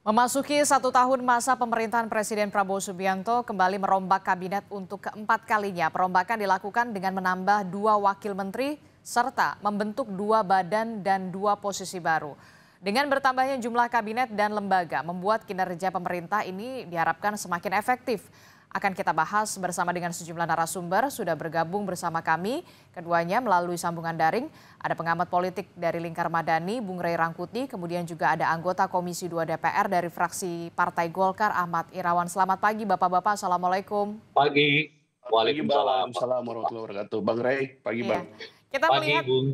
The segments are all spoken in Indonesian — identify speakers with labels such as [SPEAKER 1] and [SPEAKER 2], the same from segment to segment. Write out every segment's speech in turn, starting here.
[SPEAKER 1] Memasuki 1 tahun masa pemerintahan Presiden Prabowo Subianto kembali merombak kabinet untuk keempat kalinya. Perombakan dilakukan dengan menambah 2 wakil menteri serta membentuk 2 badan dan 2 posisi baru. Dengan bertambahnya jumlah kabinet dan lembaga membuat kinerja pemerintah ini diharapkan semakin efektif. Akan kita bahas bersama dengan sejumlah narasumber, sudah bergabung bersama kami, keduanya melalui sambungan daring. Ada pengamat politik dari Lingkar Madani, Bung Rey Rangkuti, kemudian juga ada anggota Komisi 2 DPR dari fraksi Partai Golkar, Ahmad Irawan. Selamat pagi Bapak-Bapak, Assalamualaikum.
[SPEAKER 2] Pagi.
[SPEAKER 3] Pagi Bang,
[SPEAKER 2] Waalaikumsalam.
[SPEAKER 3] Waalaikumsalam warahmatullahi wabarakatuh. Bang Rey, pagi
[SPEAKER 1] Iya.
[SPEAKER 3] Bang.
[SPEAKER 1] Kita
[SPEAKER 2] Pagi,
[SPEAKER 1] melihat,
[SPEAKER 2] Bung.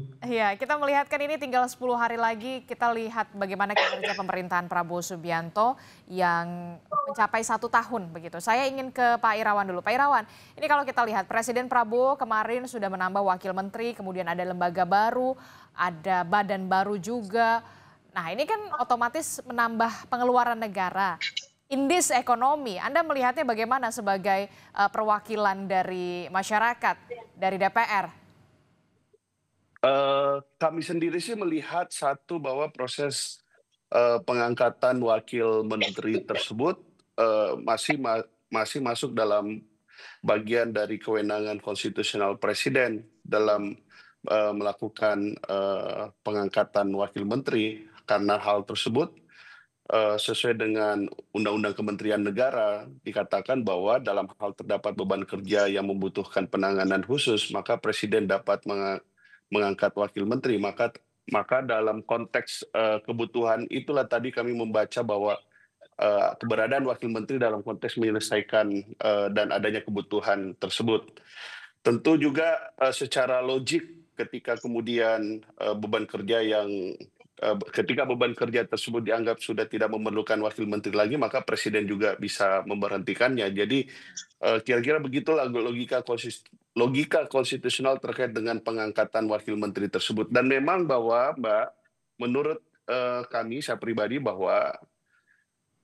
[SPEAKER 1] kita melihatkan ini tinggal 10 hari lagi, kita lihat bagaimana kinerja pemerintahan Prabowo Subianto yang mencapai 1 tahun begitu. Saya ingin ke Pak Irawan dulu. Pak Irawan, ini kalau kita lihat Presiden Prabowo kemarin sudah menambah wakil menteri, kemudian ada lembaga baru, ada badan baru juga. Nah ini kan otomatis menambah pengeluaran negara. Indis ekonomi, Anda melihatnya bagaimana sebagai perwakilan dari masyarakat, dari DPR?
[SPEAKER 3] Kami sendiri sih melihat satu bahwa proses pengangkatan wakil menteri tersebut masih masuk dalam bagian dari kewenangan konstitusional presiden dalam melakukan pengangkatan wakil menteri, karena hal tersebut sesuai dengan Undang-Undang Kementerian Negara dikatakan bahwa dalam hal terdapat beban kerja yang membutuhkan penanganan khusus, maka presiden dapat mengangkat wakil menteri. Maka dalam konteks kebutuhan itulah tadi kami membaca bahwa keberadaan wakil menteri dalam konteks menyelesaikan dan adanya kebutuhan tersebut. Tentu juga secara logik ketika kemudian ketika beban kerja tersebut dianggap sudah tidak memerlukan wakil menteri lagi, maka presiden juga bisa memberhentikannya. Jadi kira-kira begitulah logika konstitusional terkait dengan pengangkatan wakil menteri tersebut. Dan memang bahwa Mbak, menurut kami, saya pribadi, bahwa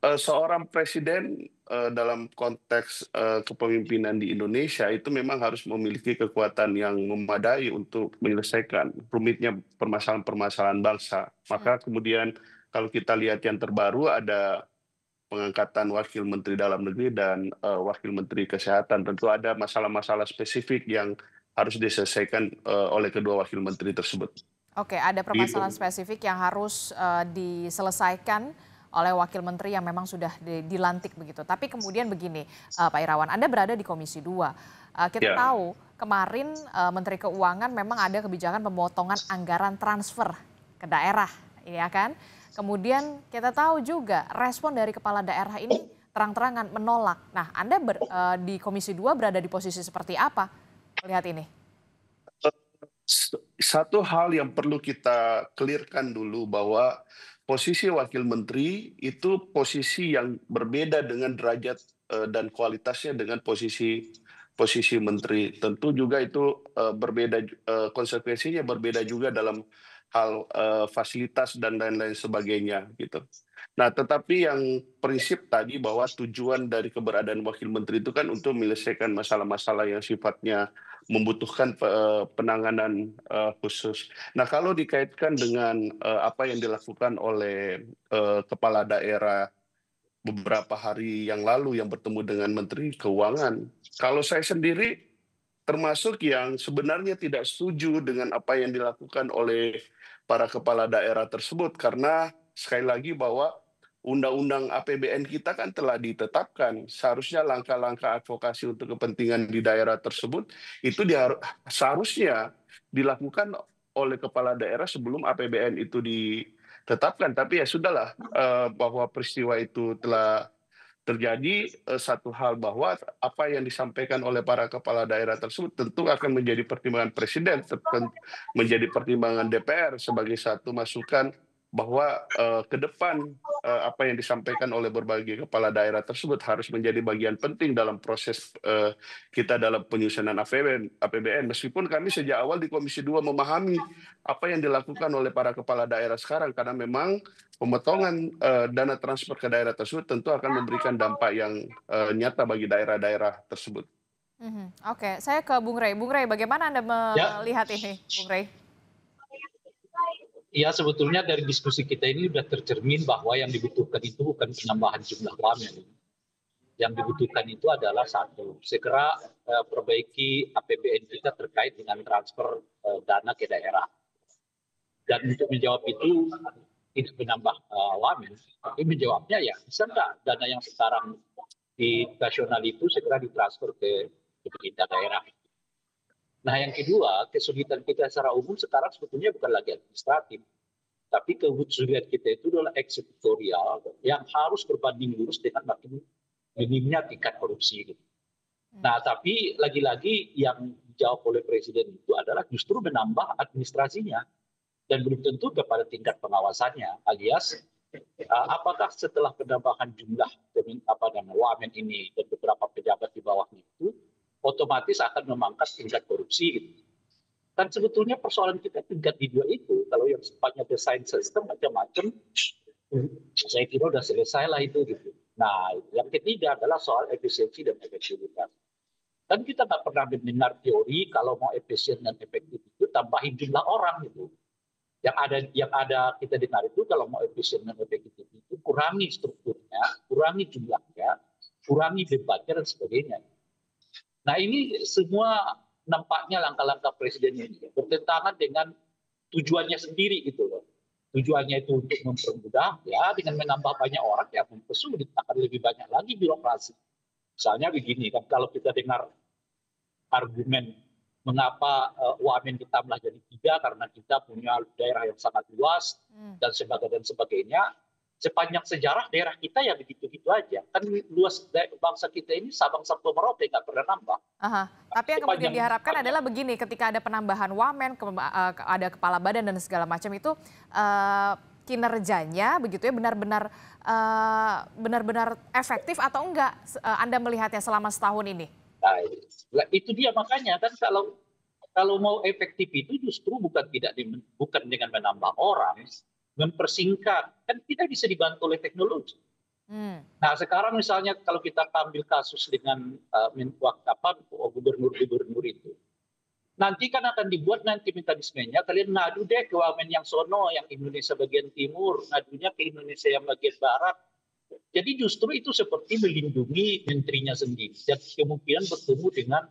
[SPEAKER 3] seorang presiden dalam konteks kepemimpinan di Indonesia itu memang harus memiliki kekuatan yang memadai untuk menyelesaikan rumitnya permasalahan-permasalahan bangsa. Maka kemudian kalau kita lihat yang terbaru ada pengangkatan wakil menteri dalam negeri dan wakil menteri kesehatan. Tentu ada masalah-masalah spesifik yang harus diselesaikan oleh kedua wakil menteri tersebut.
[SPEAKER 1] Oke, ada
[SPEAKER 3] Gitu.
[SPEAKER 1] permasalahan spesifik yang harus diselesaikan oleh wakil menteri yang memang sudah dilantik begitu. Tapi kemudian begini, Pak Irawan, Anda berada di Komisi 2. Kita
[SPEAKER 3] Ya.
[SPEAKER 1] tahu kemarin Menteri Keuangan memang ada kebijakan pemotongan anggaran transfer ke daerah, ya kan? Kemudian kita tahu juga respon dari kepala daerah ini terang-terangan menolak. Nah, Anda di Komisi 2 berada di posisi seperti apa melihat ini?
[SPEAKER 3] Satu hal yang perlu kita clearkan dulu bahwa posisi wakil menteri itu posisi yang berbeda dengan derajat dan kualitasnya dengan posisi menteri. Tentu juga itu berbeda, konsekuensinya berbeda juga dalam hal fasilitas dan lain-lain sebagainya gitu. Nah, tetapi yang prinsip tadi bahwa tujuan dari keberadaan wakil menteri itu kan untuk menyelesaikan masalah-masalah yang sifatnya membutuhkan penanganan khusus. Nah, kalau dikaitkan dengan apa yang dilakukan oleh kepala daerah beberapa hari yang lalu yang bertemu dengan Menteri Keuangan, kalau saya sendiri termasuk yang sebenarnya tidak setuju dengan apa yang dilakukan oleh para kepala daerah tersebut, karena sekali lagi bahwa Undang-Undang APBN kita kan telah ditetapkan. Seharusnya langkah-langkah advokasi untuk kepentingan di daerah tersebut itu seharusnya dilakukan oleh kepala daerah sebelum APBN itu ditetapkan. Tapi ya sudahlah, bahwa peristiwa itu telah terjadi. Satu hal bahwa apa yang disampaikan oleh para kepala daerah tersebut tentu akan menjadi pertimbangan presiden, menjadi pertimbangan DPR sebagai satu masukan bahwa ke depan apa yang disampaikan oleh berbagai kepala daerah tersebut harus menjadi bagian penting dalam proses kita dalam penyusunan APBN. Meskipun kami sejak awal di Komisi 2 memahami apa yang dilakukan oleh para kepala daerah sekarang, karena memang pemotongan dana transfer ke daerah tersebut tentu akan memberikan dampak yang nyata bagi daerah-daerah tersebut.
[SPEAKER 1] Oke, saya ke Bung Rey. Bung Rey, bagaimana Anda
[SPEAKER 2] Ya.
[SPEAKER 1] melihat ini, Bung Rey?
[SPEAKER 2] Ya sebetulnya dari diskusi kita ini sudah tercermin bahwa yang dibutuhkan itu bukan penambahan jumlah wamen. Yang dibutuhkan itu adalah satu, segera perbaiki APBN kita terkait dengan transfer dana ke daerah. Dan untuk menjawab itu tidak menambah wamen, tapi menjawabnya ya bisa nggak dana yang sekarang di nasional itu segera ditransfer ke pemerintah daerah. Nah yang kedua, kesulitan kita secara umum sekarang sebetulnya bukan lagi administratif, tapi kesulitan kita itu adalah eksekutorial yang harus berbanding lurus dengan makin minimnya tingkat korupsi. Nah tapi lagi-lagi yang dijawab oleh Presiden itu adalah justru menambah administrasinya dan belum tentu kepada tingkat pengawasannya, alias apakah setelah penambahan jumlah wamen ini dan beberapa pejabat di bawahnya itu otomatis akan memangkas tingkat korupsi gitu. Dan sebetulnya persoalan kita tingkat di dua itu, kalau yang sifatnya desain sistem macam-macam, saya kira sudah selesai lah itu gitu. Nah, yang ketiga adalah soal efisiensi dan efektivitas. Dan kita nggak pernah mendengar teori kalau mau efisien dan efektif itu tambahin jumlah orang gitu. Yang ada kita dengar itu kalau mau efisien dan efektif itu kurangi strukturnya, kurangi jumlahnya, kurangi bebannya dan sebagainya. Nah ini semua nampaknya langkah-langkah presiden ini bertentangan dengan tujuannya sendiri gitu loh. Tujuannya itu untuk mempermudah ya dengan menambah banyak orang ya mempersulit akan lebih banyak lagi birokrasi. Misalnya begini kan kalau kita dengar argumen mengapa wamen ditambah jadi 3 karena kita punya daerah yang sangat luas dan sebagainya. Sepanjang sejarah daerah kita ya begitu-gitu aja. Kan luas bangsa kita ini Sabang sampai Merauke nggak pernah nambah.
[SPEAKER 1] Aha. Tapi yang kemudian diharapkan adalah begini, ketika ada penambahan wamen, ada kepala badan dan segala macam itu kinerjanya begitu ya benar-benar efektif atau enggak Anda melihatnya selama setahun ini?
[SPEAKER 2] Nah, itu dia makanya kan kalau mau efektif itu justru bukan dengan menambah orang, mempersingkat, kan kita bisa dibantu oleh teknologi. Nah sekarang misalnya kalau kita ambil kasus dengan gubernur-gubernur itu, nanti kan akan dibuat nanti mekanismenya, kalian ngadu deh ke wamen yang sono, yang Indonesia bagian timur, ngadunya ke Indonesia yang bagian barat. Jadi justru itu seperti melindungi menterinya sendiri dan kemungkinan bertemu dengan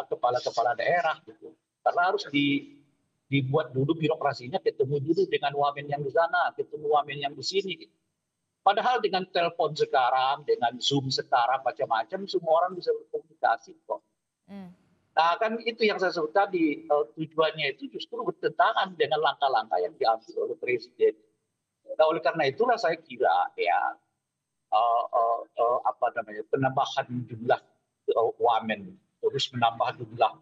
[SPEAKER 2] kepala-kepala daerah gitu. Karena harus dibuat dulu birokrasinya, ketemu dulu dengan wamen yang di sana, ketemu wamen yang di sini. Padahal dengan telepon sekarang, dengan Zoom sekarang, macam-macam, semua orang bisa berkomunikasi kok. Nah kan itu yang saya sebut tadi, tujuannya itu justru bertentangan dengan langkah-langkah yang diambil oleh Presiden. Nah oleh karena itulah saya kira ya penambahan jumlah wamen, terus menambah jumlah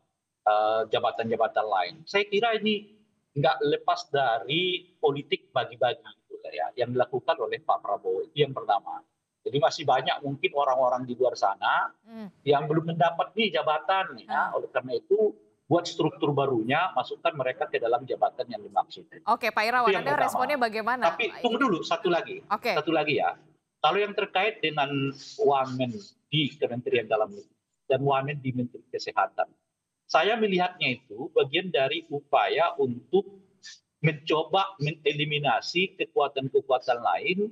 [SPEAKER 2] jabatan-jabatan lain. Saya kira ini nggak lepas dari politik bagi-bagi gitu ya, yang dilakukan oleh Pak Prabowo. Itu yang pertama. Jadi masih banyak mungkin orang-orang di luar sana yang belum mendapat nih jabatan. Ya. Oleh karena itu buat struktur barunya, masukkan mereka ke dalam jabatan yang dimaksud.
[SPEAKER 1] Oke, Pak Irawan, Anda responnya bagaimana?
[SPEAKER 2] Tapi tunggu dulu, satu lagi ya. Kalau yang terkait dengan wamen di Kementerian Dalam Negeri dan wamen di Menteri Kesehatan, saya melihatnya itu bagian dari upaya untuk mencoba mengeliminasi kekuatan-kekuatan lain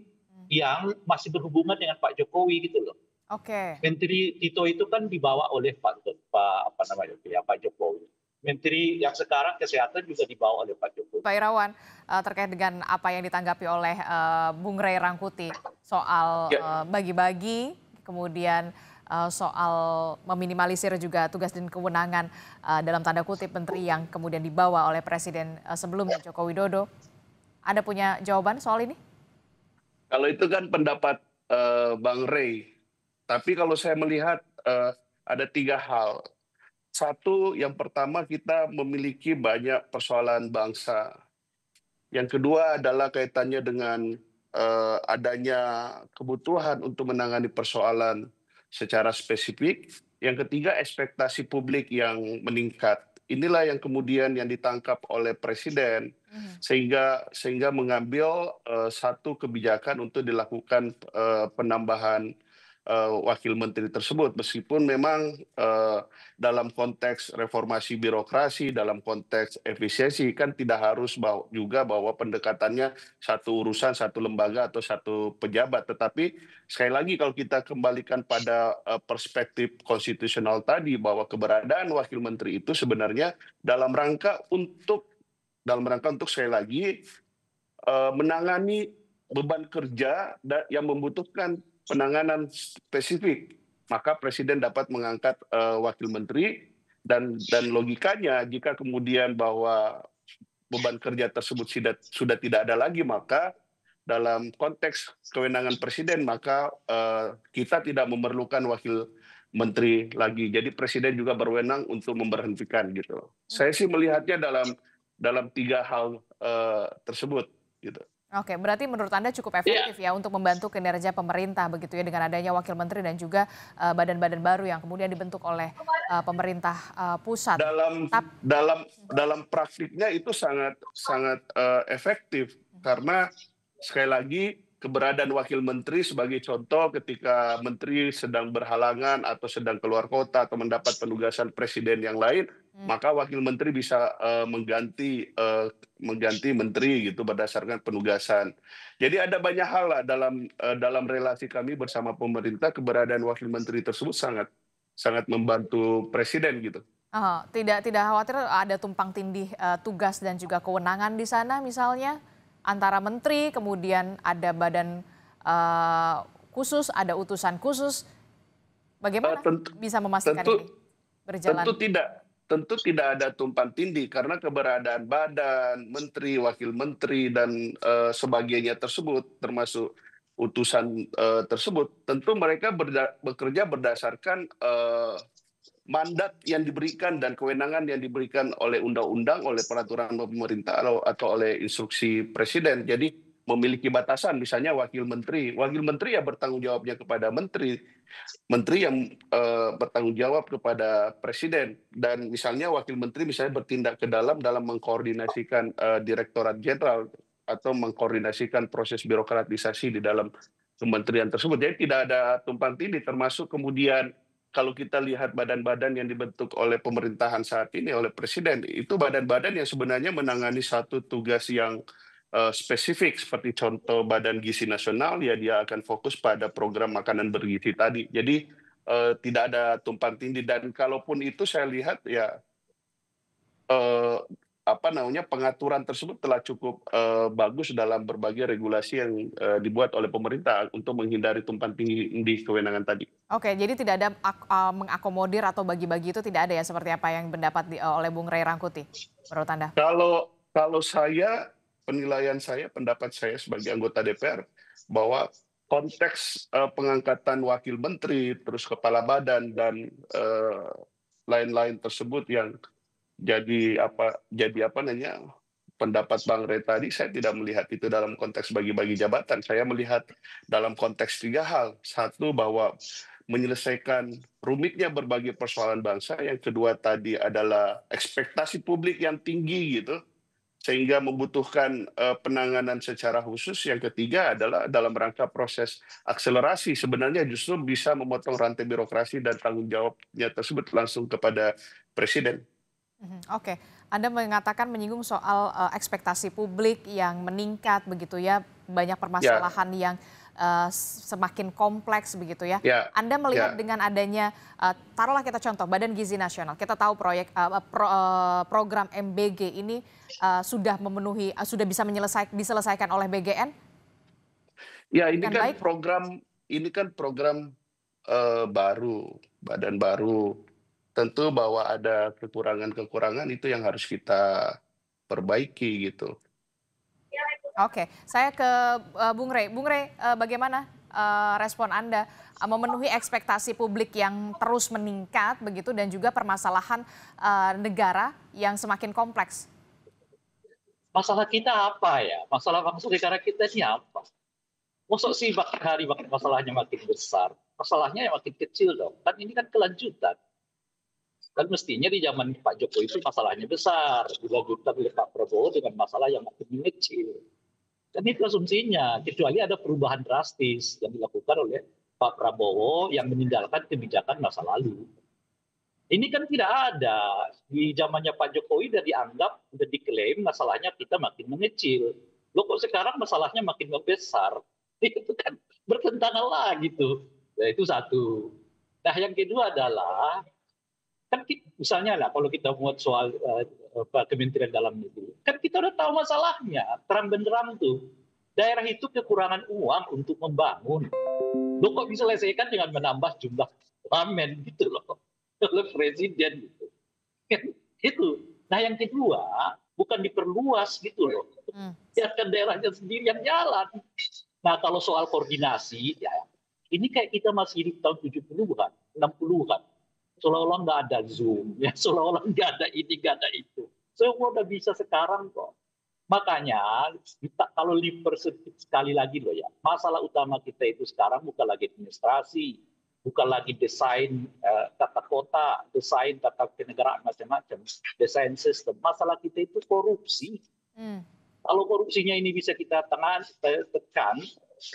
[SPEAKER 2] yang masih berhubungan dengan Pak Jokowi gitu loh. Menteri Tito itu kan dibawa oleh Pak Jokowi. Menteri yang sekarang kesehatan juga dibawa oleh Pak Jokowi.
[SPEAKER 1] Pak Irawan, terkait dengan apa yang ditanggapi oleh Bung Ray Rangkuti soal bagi-bagi, kemudian soal meminimalisir juga tugas dan kewenangan dalam tanda kutip menteri yang kemudian dibawa oleh Presiden sebelumnya Joko Widodo. Anda punya jawaban soal ini?
[SPEAKER 3] Kalau itu kan pendapat Bang Ray. Tapi kalau saya melihat ada 3 hal. Satu, yang pertama kita memiliki banyak persoalan bangsa. Yang kedua adalah kaitannya dengan adanya kebutuhan untuk menangani persoalan secara spesifik. Yang ketiga, ekspektasi publik yang meningkat. Inilah yang kemudian yang ditangkap oleh Presiden sehingga mengambil satu kebijakan untuk dilakukan penambahan wakil menteri tersebut, meskipun memang dalam konteks reformasi birokrasi, dalam konteks efisiensi kan tidak harus juga bahwa pendekatannya satu urusan, satu lembaga atau satu pejabat, tetapi sekali lagi kalau kita kembalikan pada perspektif konstitusional tadi bahwa keberadaan wakil menteri itu sebenarnya dalam rangka untuk sekali lagi menangani beban kerja yang membutuhkan penanganan spesifik, maka presiden dapat mengangkat wakil menteri dan logikanya jika kemudian bahwa beban kerja tersebut sudah tidak ada lagi, maka dalam konteks kewenangan presiden maka kita tidak memerlukan wakil menteri lagi. Jadi presiden juga berwenang untuk memberhentikan gitu. Saya sih melihatnya dalam tiga hal tersebut gitu.
[SPEAKER 1] Oke, berarti menurut Anda cukup efektif ya untuk membantu kinerja pemerintah begitu ya dengan adanya wakil menteri dan juga badan-badan baru yang kemudian dibentuk oleh pemerintah pusat.
[SPEAKER 3] Dalam praktiknya itu sangat efektif karena sekali lagi keberadaan wakil menteri sebagai contoh ketika menteri sedang berhalangan atau sedang keluar kota atau mendapat penugasan presiden yang lain, maka wakil menteri bisa mengganti menteri gitu berdasarkan penugasan. Jadi ada banyak hal lah dalam relasi kami bersama pemerintah, keberadaan wakil menteri tersebut sangat membantu presiden gitu.
[SPEAKER 1] Tidak khawatir ada tumpang tindih tugas dan juga kewenangan di sana misalnya antara menteri, kemudian ada badan khusus, ada utusan khusus. Bagaimana bisa memastikan ini berjalan?
[SPEAKER 3] Tentu tidak ada tumpang tindih karena keberadaan badan, menteri, wakil menteri dan sebagainya tersebut termasuk utusan tersebut, tentu mereka bekerja berdasarkan mandat yang diberikan dan kewenangan yang diberikan oleh undang-undang, oleh peraturan pemerintah atau oleh instruksi presiden. Jadi memiliki batasan, misalnya wakil menteri ya bertanggung jawabnya kepada menteri yang bertanggung jawab kepada presiden, dan misalnya wakil menteri misalnya bertindak ke dalam mengkoordinasikan direktorat jenderal atau mengkoordinasikan proses birokratisasi di dalam kementerian tersebut. Jadi tidak ada tumpang tindih, termasuk kemudian kalau kita lihat badan-badan yang dibentuk oleh pemerintahan saat ini oleh presiden, itu badan-badan yang sebenarnya menangani satu tugas yang spesifik, seperti contoh Badan Gizi Nasional, ya dia akan fokus pada program makanan bergizi tadi. Jadi tidak ada tumpang tindih, dan kalaupun itu saya lihat ya pengaturan tersebut telah cukup bagus dalam berbagai regulasi yang dibuat oleh pemerintah untuk menghindari tumpang tindih kewenangan tadi.
[SPEAKER 1] Oke, jadi tidak ada mengakomodir atau bagi-bagi itu tidak ada ya seperti apa yang pendapat oleh Bung Ray Rangkuti menurut Anda?
[SPEAKER 3] Kalau pendapat saya sebagai anggota DPR bahwa konteks pengangkatan wakil menteri, terus kepala badan dan lain-lain tersebut yang jadi pendapat Bang Ray tadi, saya tidak melihat itu dalam konteks bagi-bagi jabatan. Saya melihat dalam konteks tiga hal. Satu, bahwa menyelesaikan rumitnya berbagai persoalan bangsa. Yang kedua tadi adalah ekspektasi publik yang tinggi gitu, sehingga membutuhkan penanganan secara khusus. Yang ketiga adalah dalam rangka proses akselerasi, sebenarnya justru bisa memotong rantai birokrasi dan tanggung jawabnya tersebut langsung kepada presiden.
[SPEAKER 1] Oke, Anda mengatakan menyinggung soal ekspektasi publik yang meningkat begitu ya, banyak permasalahan yang semakin kompleks begitu ya. Anda melihat dengan adanya, taruhlah kita contoh Badan Gizi Nasional, kita tahu program MBG ini sudah memenuhi, sudah bisa diselesaikan oleh BGN?
[SPEAKER 3] Ya, ini kan program baru, badan baru. Tentu bahwa ada kekurangan-kekurangan itu yang harus kita perbaiki gitu.
[SPEAKER 1] Oke, saya ke Bung Ray. Bung Ray, bagaimana respon Anda memenuhi ekspektasi publik yang terus meningkat begitu dan juga permasalahan negara yang semakin kompleks?
[SPEAKER 2] Masalah kita apa ya? Masalah bangsa negara kita ini apa? Masa sih hari masalahnya makin besar, masalahnya yang makin kecil dong. Kan ini kan kelanjutan. Kan mestinya di zaman Pak Jokowi itu masalahnya besar, dilanjutkan oleh Pak Prabowo dengan masalah yang makin mengecil. Dan itu asumsinya, kecuali ada perubahan drastis yang dilakukan oleh Pak Prabowo yang meninggalkan kebijakan masa lalu. Ini kan tidak ada. Di zamannya Pak Jokowi sudah dianggap, sudah diklaim masalahnya kita makin mengecil. Loh kok sekarang masalahnya makin membesar? Itu kan bertentangan lah gitu. Nah, itu satu. Nah yang kedua adalah, kan misalnya lah kalau kita buat soal Kementerian Dalam Negeri, kan kita udah tahu masalahnya, terang benderang tuh. Daerah itu kekurangan uang untuk membangun. Lo kok bisa selesaikan dengan menambah jumlah wamen gitu loh oleh presiden gitu. Kan itu. Nah yang kedua bukan diperluas gitu loh. Biarkan daerahnya sendiri yang jalan. Nah kalau soal koordinasi ya ini kayak kita masih di tahun 70-an, 60-an. Seolah-olah nggak ada Zoom, ya seolah-olah nggak ada ini, nggak ada itu. Semua udah bisa sekarang kok. Makanya kalau sekali lagi loh ya, masalah utama kita itu sekarang bukan lagi administrasi, bukan lagi desain tata kota, desain tata kenegaraan macam-macam, desain sistem. Masalah kita itu korupsi. Kalau korupsinya ini bisa kita tekan,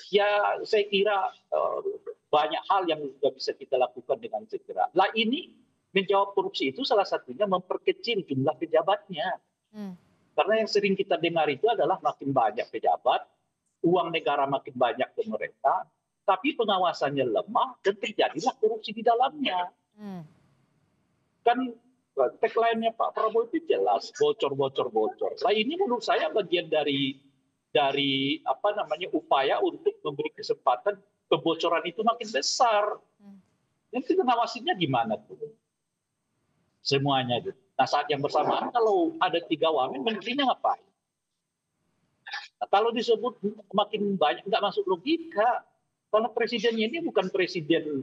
[SPEAKER 2] ya saya kira banyak hal yang juga bisa kita lakukan dengan segera. Lah ini menjawab korupsi itu salah satunya memperkecil jumlah pejabatnya. Karena yang sering kita dengar itu adalah makin banyak pejabat, uang negara makin banyak ke mereka, tapi pengawasannya lemah dan terjadilah korupsi di dalamnya. Kan tagline-nya Pak Prabowo itu jelas, bocor. Nah ini menurut saya bagian dari upaya untuk memberi kesempatan kebocoran itu makin besar. Nanti pengawasannya gimana tuh? Semuanya gitu. Nah saat yang bersamaan kalau ada 3 wamen, menterinya ngapain? Nah, kalau disebut makin banyak, nggak masuk logika. Kalau presidennya ini bukan presiden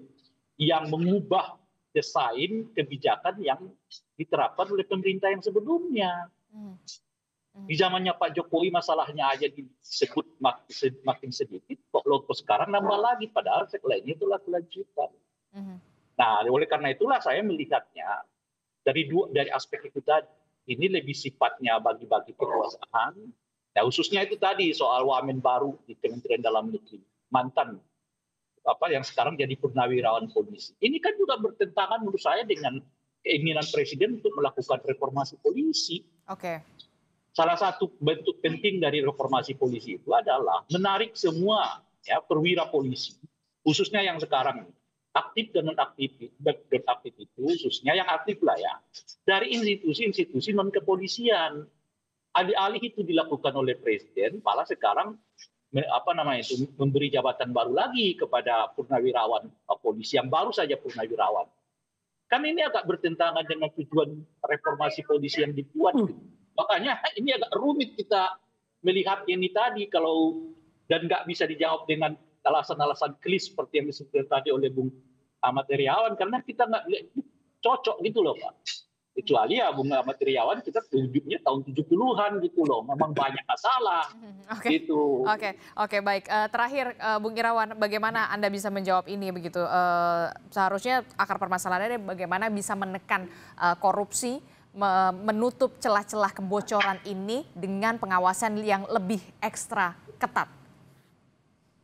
[SPEAKER 2] yang mengubah desain kebijakan yang diterapkan oleh pemerintah yang sebelumnya. Di zamannya Pak Jokowi masalahnya aja disebut makin sedikit, kok sekarang nambah lagi, padahal lainnya itulah kelanjutan. Nah oleh karena itulah saya melihatnya, dari aspek itu tadi, ini lebih sifatnya bagi-bagi kekuasaan. Nah, khususnya itu tadi soal wamen baru di Kementerian Dalam Negeri, mantan yang sekarang jadi purnawirawan polisi. Ini kan juga bertentangan menurut saya dengan keinginan presiden untuk melakukan reformasi polisi. Salah satu bentuk penting dari reformasi polisi itu adalah menarik semua perwira polisi, khususnya yang sekarang aktif dan non aktif itu, khususnya yang aktif lah ya, dari institusi-institusi non kepolisian. Alih-alih itu dilakukan oleh presiden, malah sekarang memberi jabatan baru lagi kepada purnawirawan polisi yang baru saja purnawirawan. Kan ini agak bertentangan dengan tujuan reformasi polisi yang dibuat. Makanya ini agak rumit kita melihat ini tadi dan nggak bisa dijawab dengan alasan-alasan klis seperti yang disebutkan tadi oleh Bung Ahmad Heriawan, karena kita nggak cocok gitu loh Pak. Kecuali ya Bung Ahmad Heriawan kita tunjuknya tahun 70-an gitu loh, memang banyak masalah. Gitu.
[SPEAKER 1] Oke, baik. Terakhir Bung Irawan, bagaimana Anda bisa menjawab ini begitu? Seharusnya akar permasalahannya bagaimana bisa menekan korupsi, menutup celah-celah kebocoran ini dengan pengawasan yang lebih ekstra ketat.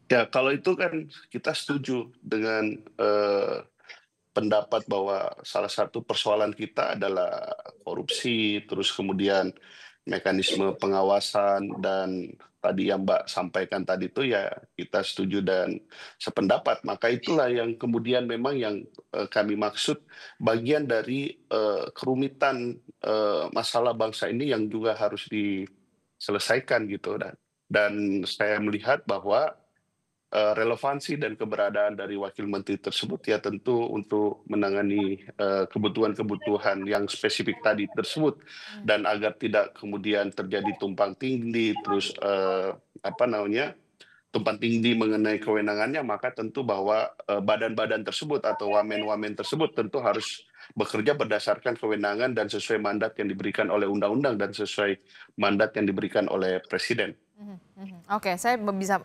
[SPEAKER 3] Ya, kalau itu kan kita setuju dengan pendapat bahwa salah satu persoalan kita adalah korupsi, terus kemudian mekanisme pengawasan, dan tadi yang Mbak sampaikan tadi itu ya kita setuju dan sependapat. Maka itulah yang kemudian memang yang kami maksud bagian dari kerumitan masalah bangsa ini yang juga harus diselesaikan gitu. Dan saya melihat bahwa relevansi dan keberadaan dari wakil menteri tersebut ya tentu untuk menangani kebutuhan-kebutuhan yang spesifik tadi tersebut, dan agar tidak kemudian terjadi tumpang tindih, terus tumpang tindih mengenai kewenangannya, maka tentu bahwa badan-badan tersebut atau wamen-wamen tersebut tentu harus bekerja berdasarkan kewenangan dan sesuai mandat yang diberikan oleh undang-undang dan sesuai mandat yang diberikan oleh Presiden.
[SPEAKER 1] Oke, saya bisa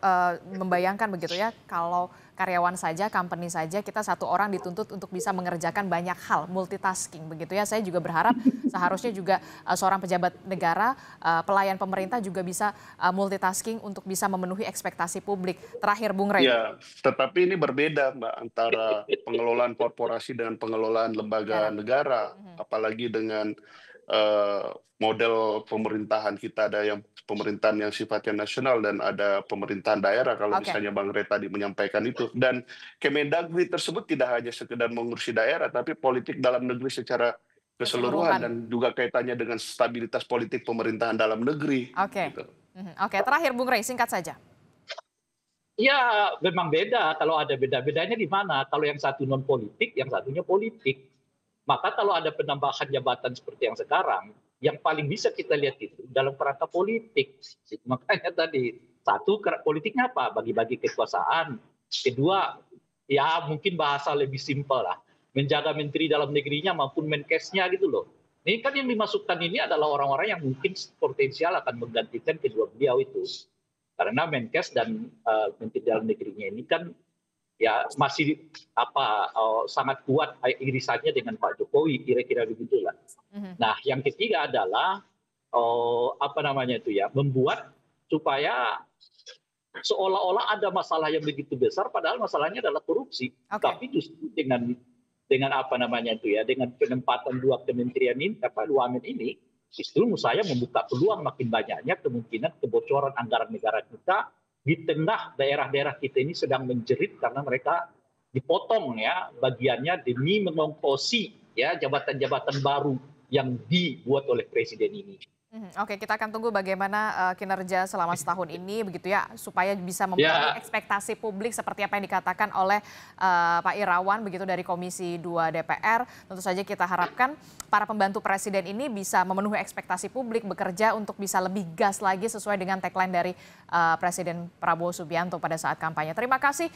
[SPEAKER 1] membayangkan begitu ya, kalau karyawan saja, company saja, kita satu orang dituntut untuk bisa mengerjakan banyak hal, multitasking begitu ya. Saya juga berharap seharusnya juga seorang pejabat negara, pelayan pemerintah juga bisa multitasking untuk bisa memenuhi ekspektasi publik. Terakhir, Bung Rey.
[SPEAKER 3] Ya, tetapi ini berbeda, Mbak, antara pengelolaan korporasi dengan pengelolaan lembaga negara, apalagi dengan model pemerintahan kita, ada yang pemerintahan yang sifatnya nasional dan ada pemerintahan daerah kalau misalnya Bang Rey tadi menyampaikan itu. Dan Kemendagri tersebut tidak hanya sekedar mengurusi daerah, tapi politik dalam negeri secara keseluruhan dan juga kaitannya dengan stabilitas politik pemerintahan dalam negeri. Gitu.
[SPEAKER 1] Oke, terakhir Bung Rey, singkat saja.
[SPEAKER 2] Ya, memang beda. Kalau ada beda-bedanya di mana? Kalau yang satu non politik, yang satunya politik. Maka kalau ada penambahan jabatan seperti yang sekarang, yang paling bisa kita lihat itu dalam kerangka politik. Makanya tadi, satu politiknya apa? Bagi-bagi kekuasaan. Kedua, ya mungkin bahasa lebih simpel lah. Menjaga menteri dalam negerinya maupun menkesnya gitu loh. Ini kan yang dimasukkan ini adalah orang-orang yang mungkin potensial akan menggantikan kedua beliau itu. Karena menkes dan menteri dalam negerinya ini kan ya masih sangat kuat irisannya dengan Pak Jokowi, kira-kira begitulah. Nah, yang ketiga adalah membuat supaya seolah-olah ada masalah yang begitu besar, padahal masalahnya adalah korupsi. Tapi justru dengan dengan penempatan dua kementerian ini, dua amen ini, justru menurut saya membuka peluang makin banyaknya kemungkinan kebocoran anggaran negara kita di tengah daerah-daerah kita ini sedang menjerit karena mereka dipotong ya bagiannya demi mengongkosi ya jabatan-jabatan baru yang dibuat oleh presiden ini.
[SPEAKER 1] Oke, kita akan tunggu bagaimana kinerja selama setahun ini begitu ya, supaya bisa memenuhi ekspektasi publik seperti apa yang dikatakan oleh Pak Irawan begitu dari Komisi 2 DPR. Tentu saja kita harapkan para pembantu presiden ini bisa memenuhi ekspektasi publik, bekerja untuk bisa lebih gas lagi sesuai dengan tagline dari Presiden Prabowo Subianto pada saat kampanye. Terima kasih